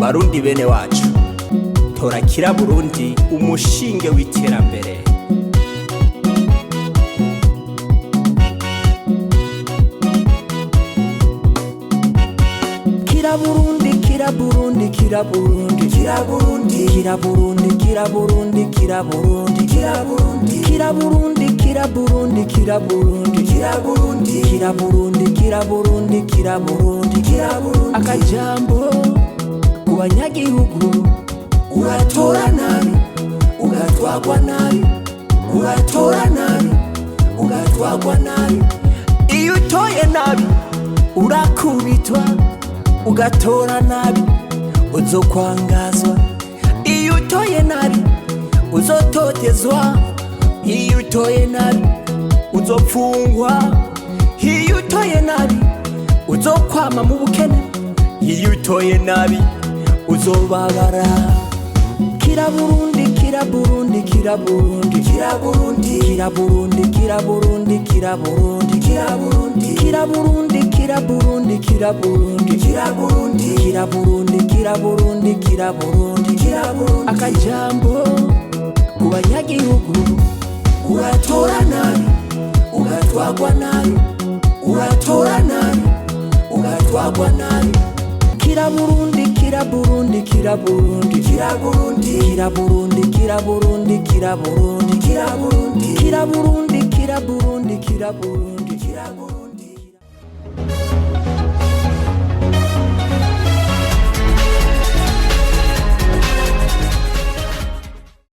barundi bene wacu, tora kira Burundi umushinge w'iterambere. Kira Burundi, kira Burundi, kira Burundi, kira Burundi, kira Burundi, kira Burundi, kira Burundi, kira Burundi, kira Burundi, kira Burundi, kira Burundi, kira Burundi, kira Burundi, kira Burundi, kira Burundi, kira Burundi. Akajambo ku banyagihugu, uratora nabi ugatwagwa nabi, uratora nabi ugatwagwa nabi. Iyo utoye nabi urakubitwa, ugatora nabi uzokwangazwa. Iyo utoye nabi uzototezwa, iyo utoye nabi uzopfungwa, iyo utoye nabi uzokwama mu bukene, iyo utoye nabi uzobabara. Kira Burundi, kira Burundi, kira Burundi, kira Burundi, kira Burundi, kira Burundi, kira Burundi, kira Burundi, kira Burundi, kira Burundi, kira Burundi, kira Burundi, kira Burundi, kira Burundi, kira Burundi, kira Burundi. Akajambo ku banyagihugu, uratora nabi ugatwagwa nabi, uratora nabi ugatwagwa nabi. Kira Burundi, kira Burundi, kira Burundi, kira Burundi, kira Burundi, kira Burundi, kira Burundi, kira Burundi, kira Burundi, kira Burundi, kira Burundi, kira Burundi.